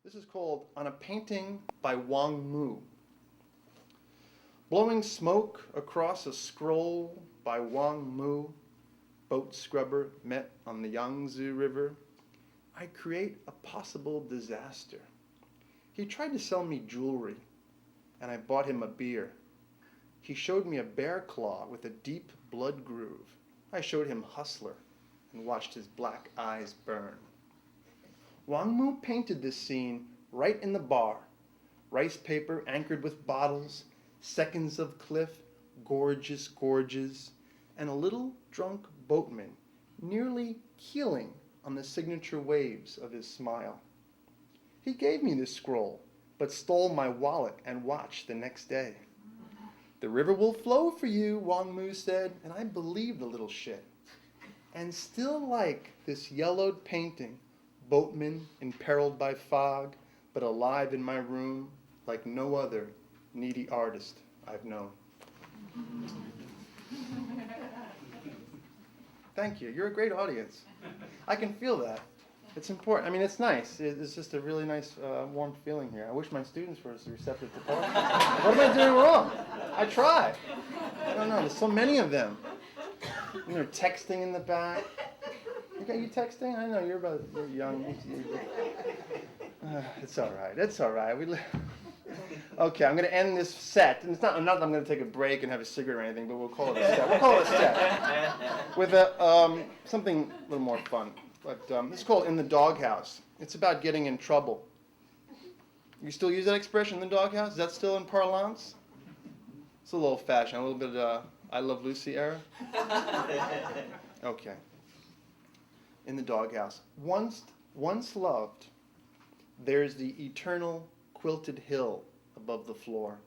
This is called On a Painting by Wang Mu. Blowing smoke across a scroll by Wang Mu, boat scrubber met on the Yangtze River, I create a possible disaster. He tried to sell me jewelry, and I bought him a beer. He showed me a bear claw with a deep blood groove. I showed him Hustler and watched his black eyes burn. Wang Mu painted this scene right in the bar. Rice paper anchored with bottles, seconds of cliff, gorgeous gorges, and a little drunk boatman nearly keeling on the signature waves of his smile. He gave me this scroll, but stole my wallet and watch the next day. The river will flow for you, Wang Mu said, and I believed the little shit. And still like this yellowed painting, boatman imperiled by fog, but alive in my room like no other needy artist I've known. Thank you. You're a great audience. I can feel that. It's important. I mean, it's nice. It's just a really nice, warm feeling here. I wish my students were as receptive to poetry. What am I doing wrong? I try. I don't know. There's so many of them. And they're texting in the back. You texting? I know you're young. It's all right. It's all right. Okay, I'm going to end this set. And I'm not that I'm going to take a break and have a cigarette or anything, but we'll call it a set. We'll call it a set with something a little more fun. But it's called In the Doghouse. It's about getting in trouble. You still use that expression, in the doghouse? Is that still in parlance? It's a little old-fashioned, a little bit I Love Lucy era. Okay. In the doghouse. Once loved, there's the eternal quilted hill above the floor.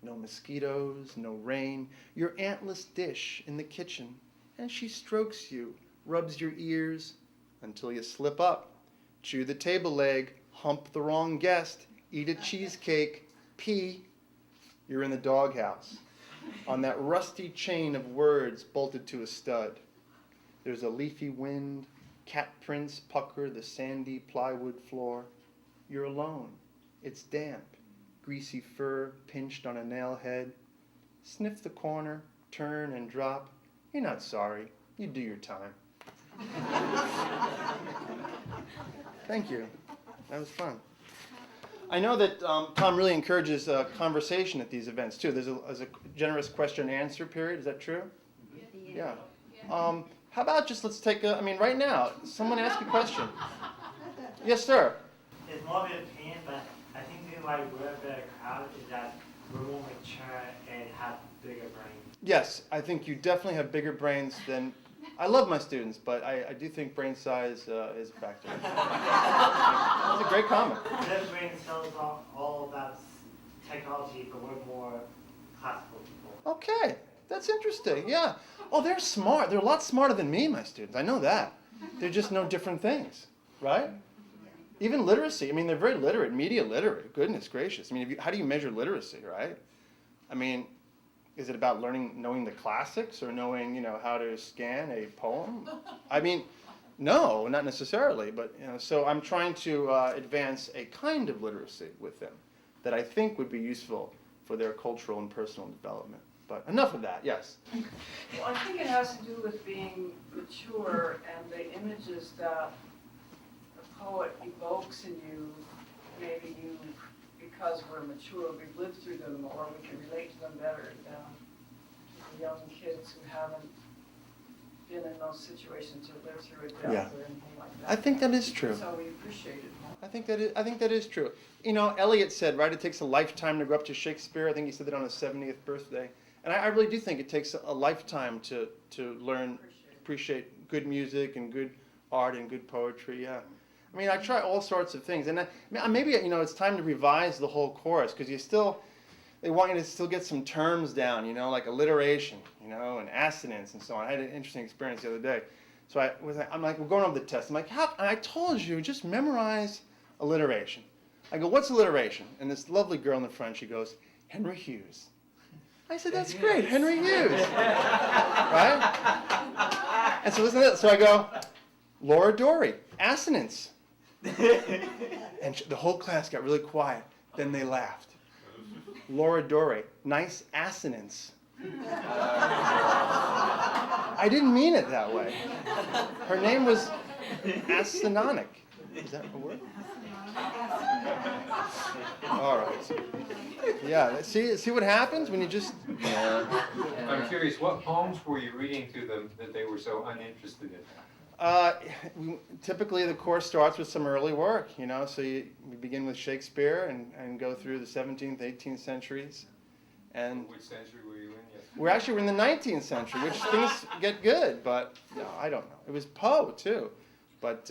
No mosquitoes, no rain. Your antless dish in the kitchen, and she strokes you, rubs your ears, until you slip up, chew the table leg, hump the wrong guest, eat a cheesecake, pee. You're in the doghouse, on that rusty chain of words bolted to a stud. There's a leafy wind, cat prints pucker the sandy plywood floor. You're alone. It's damp, greasy fur pinched on a nail head. Sniff the corner, turn and drop. You're not sorry. You do your time. Thank you. That was fun. I know that Tom really encourages conversation at these events too. There's a generous question and answer period. Is that true? Yeah. How about let's take right now, someone ask a question. Yes, sir. It's more of an opinion, but I think the reason why we're a better crowd is that we're more mature and have bigger brains. Yes, I think you definitely have bigger brains than. I love my students, but I do think brain size is a factor. That's a great comment. Their brain cells are all about technology, but we're more classical people. Okay, that's interesting. Yeah. Oh, they're smart. They're a lot smarter than me, my students. I know that. They just know different things, right? Even literacy. I mean, they're very literate, media literate. Goodness gracious. I mean, how do you measure literacy, right? I mean, is it about knowing the classics or knowing, how to scan a poem? I mean, no, not necessarily. But, so I'm trying to advance a kind of literacy with them that I think would be useful for their cultural and personal development. But enough of that, yes. Well, I think it has to do with being mature and the images that the poet evokes in you, maybe because we're mature, we've lived through them, or we can relate to them better than the young kids who haven't been in those situations or lived through a death or anything like that. I think that is true. So we appreciate it more. I think that is true. Eliot said, right, it takes a lifetime to grow up to Shakespeare. I think he said that on his 70th birthday. And I really do think it takes a lifetime to learn, appreciate good music and good art and good poetry, yeah. I mean, I try all sorts of things. And maybe, it's time to revise the whole course, because they want you to still get some terms down, like alliteration, and assonance and so on. I had an interesting experience the other day. So I'm like, we're going over the test. I'm like, and I told you, just memorize alliteration. I go, what's alliteration? And this lovely girl in the front, she goes, Henry Hughes. I said, that's great, Henry Hughes. Right? And so listen to that. So I go, Laura Dory, assonance. And the whole class got really quiet. Then they laughed. Laura Dore, nice assonance. I didn't mean it that way. Her name was Astononic. Is that a word? All right. Yeah, see what happens when you just... I'm curious, what poems were you reading to them that they were so uninterested in? Typically the course starts with some early work, so we begin with Shakespeare and go through the 17th, 18th centuries. And which century were you in? Yes. we're in the 19th century, which things get good, but I don't know. It was Poe, too. But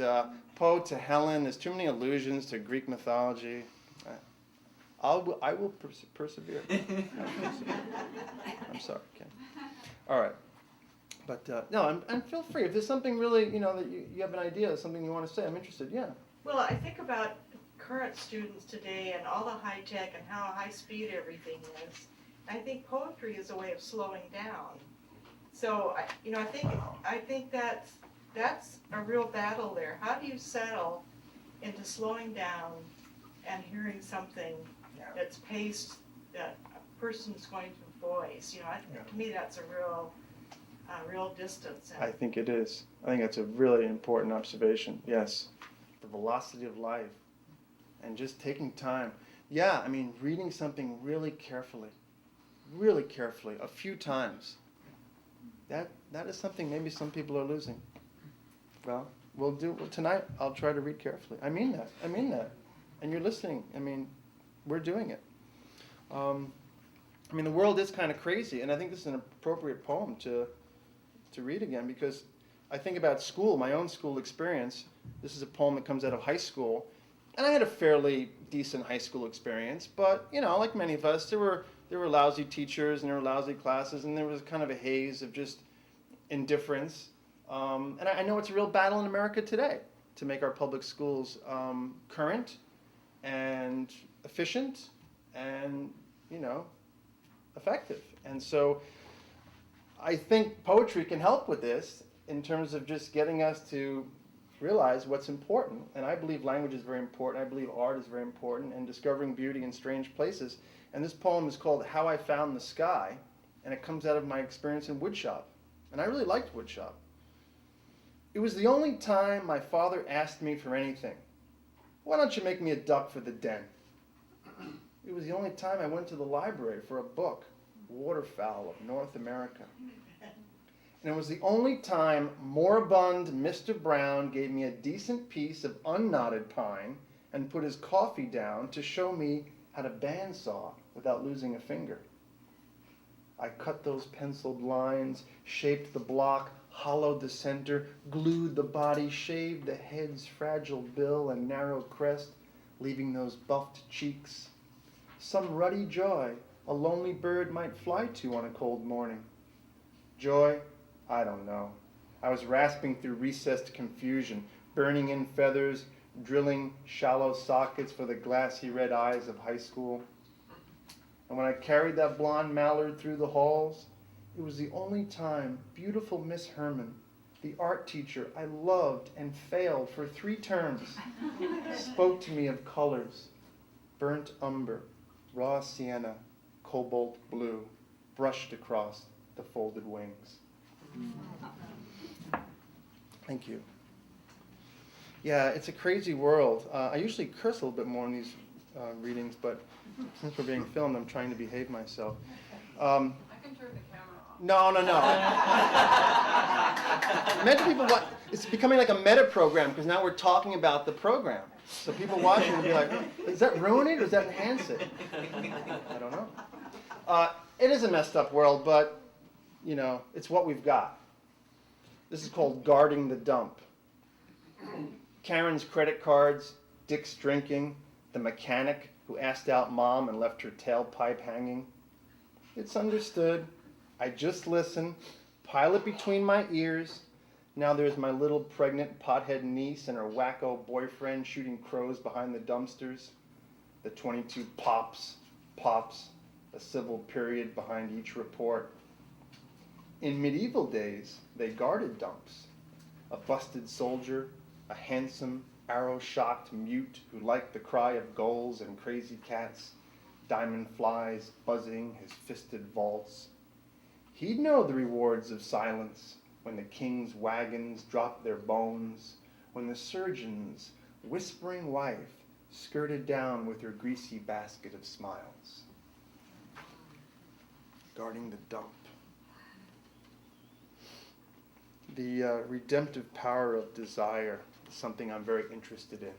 Poe to Helen, there's too many allusions to Greek mythology. I will persevere. I'm sorry, Ken. All right. But no, and feel free. If there's something really, that you have an idea, something you want to say, I'm interested, yeah. Well, I think about current students today and all the high tech and how high speed everything is. I think poetry is a way of slowing down. So, I think that's a real battle there. How do you settle into slowing down and hearing something that's paced that a person's going to voice? To me, that's a real distance. I think it is. I think that's a really important observation. Yes, the velocity of life, and just taking time. Yeah, reading something really carefully, a few times. That is something maybe some people are losing. Well, tonight. I'll try to read carefully. I mean that. And you're listening. We're doing it. The world is kind of crazy, and I think this is an appropriate poem to read again, because I think about school, my own school experience. This is a poem that comes out of high school, and I had a fairly decent high school experience, but like many of us, there were lousy teachers and there were lousy classes, and there was kind of a haze of just indifference. And I know it's a real battle in America today to make our public schools current and efficient and effective. And so I think poetry can help with this in terms of just getting us to realize what's important. And I believe language is very important. I believe art is very important, and discovering beauty in strange places. And this poem is called How I Found the Sky, and it comes out of my experience in woodshop. And I really liked woodshop. It was the only time my father asked me for anything. Why don't you make me a duck for the den? It was the only time I went to the library for a book, Waterfowl of North America. And it was the only time moribund Mr. Brown gave me a decent piece of unknotted pine and put his coffee down to show me how to bandsaw without losing a finger. I cut those penciled lines, shaped the block, hollowed the center, glued the body, shaved the head's fragile bill and narrow crest, leaving those buffed cheeks. Some ruddy joy a lonely bird might fly to on a cold morning. Joy? I don't know. I was rasping through recessed confusion, burning in feathers, drilling shallow sockets for the glassy red eyes of high school. And when I carried that blonde mallard through the halls, it was the only time beautiful Miss Herman, the art teacher I loved and failed for 3 terms, spoke to me of colors: burnt umber, raw sienna, cobalt blue, brushed across the folded wings. Thank you. Yeah, it's a crazy world. I usually curse a little bit more in these readings, but since we're being filmed, I'm trying to behave myself. I can turn the camera off. No. Meta people, it's becoming like a meta program, because now we're talking about the program. So people watching will be like, does that ruin it or does that enhance it? I don't know. It is a messed up world, but, it's what we've got. This is called Guarding the Dump. Karen's credit cards, Dick's drinking, the mechanic who asked out Mom and left her tailpipe hanging. It's understood. I just listen, pile it between my ears. Now there's my little pregnant pothead niece and her wacko boyfriend shooting crows behind the dumpsters. The 22 pops, a civil period behind each report. In medieval days, they guarded dumps. A busted soldier, a handsome arrow-shocked mute who liked the cry of gulls and crazy cats, diamond flies buzzing his fisted vaults. He'd know the rewards of silence when the king's wagons dropped their bones, when the surgeon's whispering wife skirted down with her greasy basket of smiles. Guarding the dump. The redemptive power of desire is something I'm very interested in.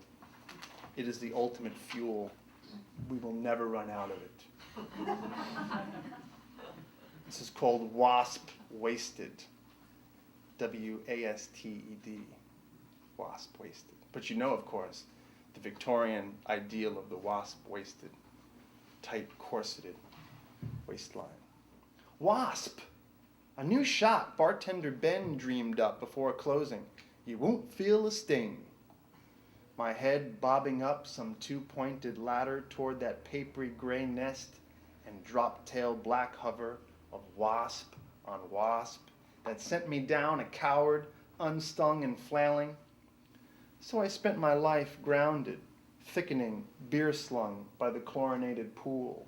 It is the ultimate fuel. We will never run out of it. This is called Wasp Wasted. W-A-S-T-E-D. Wasp Wasted. But you know, of course, the Victorian ideal of the wasp waisted, tight corseted waistline. Wasp! A new shot bartender Ben dreamed up before closing. You won't feel a sting. My head bobbing up some two-pointed ladder toward that papery gray nest and drop-tail black hover of wasp on wasp that sent me down a coward, unstung and flailing. So I spent my life grounded, thickening, beer-slung by the chlorinated pool,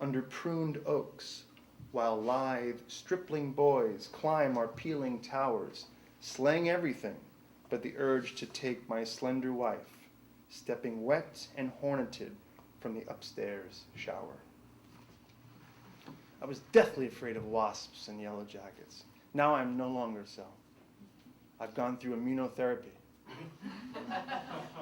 under pruned oaks, while lithe, stripling boys climb our peeling towers, slaying everything but the urge to take my slender wife, stepping wet and horneted from the upstairs shower. I was deathly afraid of wasps and yellow jackets. Now I'm no longer so. I've gone through immunotherapy.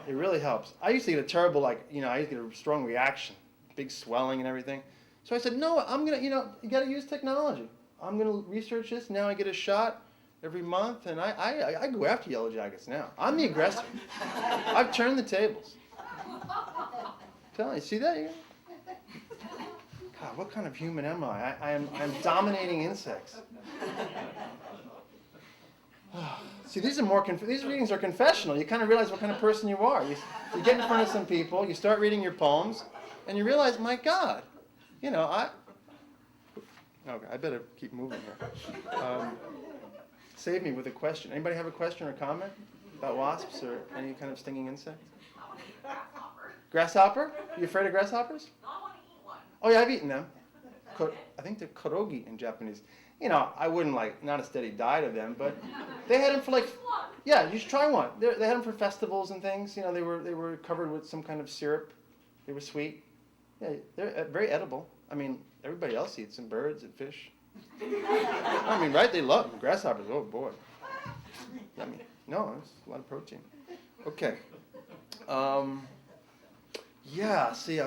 It really helps. I used to get a terrible, I used to get a strong reaction, big swelling and everything. So I said, no, I'm going to, you got to use technology. I'm going to research this. Now I get a shot every month, and I go after yellow jackets now. I'm the aggressor. I've turned the tables. Tell you, see that? God, what kind of human am I? I'm dominating insects. See, these readings are confessional. You kind of realize what kind of person you are. You get in front of some people, you start reading your poems, and you realize, my God, okay, I better keep moving here. Save me with a question. Anybody have a question or comment about wasps or any kind of stinging insect? Grasshopper? You afraid of grasshoppers? No, I want to eat one. Oh yeah, I've eaten them. I think they're korogi in Japanese. I wouldn't not a steady diet of them, but they had them for yeah, you should try one. They had them for festivals and things. They were covered with some kind of syrup. They were sweet. Yeah, they're very edible. I mean, everybody else eats them, birds and fish. I mean, right? They love them. Grasshoppers. Oh boy. Yummy. No, it's a lot of protein. Okay. Yeah. See,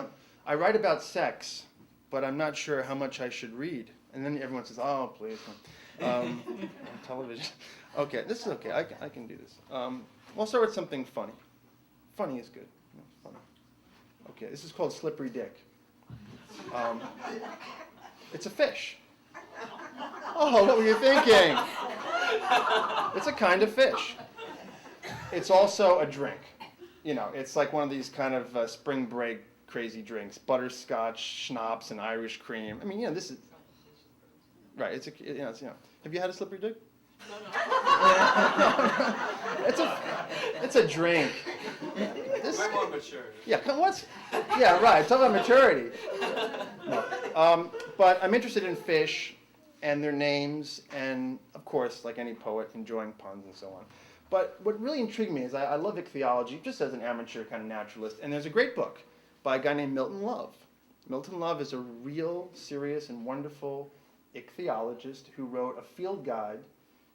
I write about sex, but I'm not sure how much I should read. And then everyone says, "Oh, please." On television. Okay, this is okay. I can do this. We'll start with something funny. Funny is good. Funny. Okay, this is called slippery dick. It's a fish. Oh, what were you thinking? It's a kind of fish. It's also a drink. It's like one of these kind of spring break crazy drinks. Butterscotch, schnapps, and Irish cream. I mean, this is... Right, Have you had a slippery dick? It's a drink. Way more mature. Yeah, yeah, right. Talk about maturity. No. But I'm interested in fish and their names, and of course, like any poet, enjoying puns and so on. But what really intrigued me is I love ichthyology, just as an amateur kind of naturalist, and there's a great book by a guy named Milton Love. Milton Love is a real, serious, and wonderful ichthyologist who wrote a field guide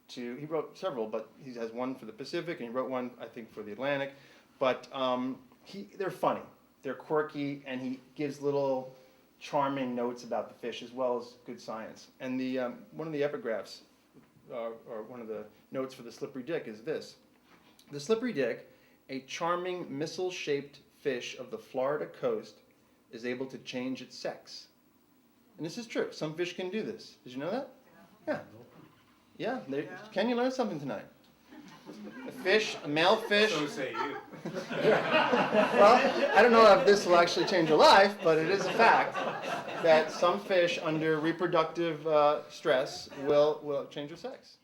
he wrote several, but he has one for the Pacific, and he wrote one, I think, for the Atlantic. But they're funny, they're quirky, and he gives little charming notes about the fish as well as good science. And one of the epigraphs, or one of the notes for the slippery dick is this. The slippery dick, a charming missile-shaped fish of the Florida coast, is able to change its sex. And this is true. Some fish can do this. Did you know that? Yeah. Yeah. Can you learn something tonight? A male fish. So say you. Well, I don't know if this will actually change your life, but it is a fact that some fish under reproductive stress will change their sex.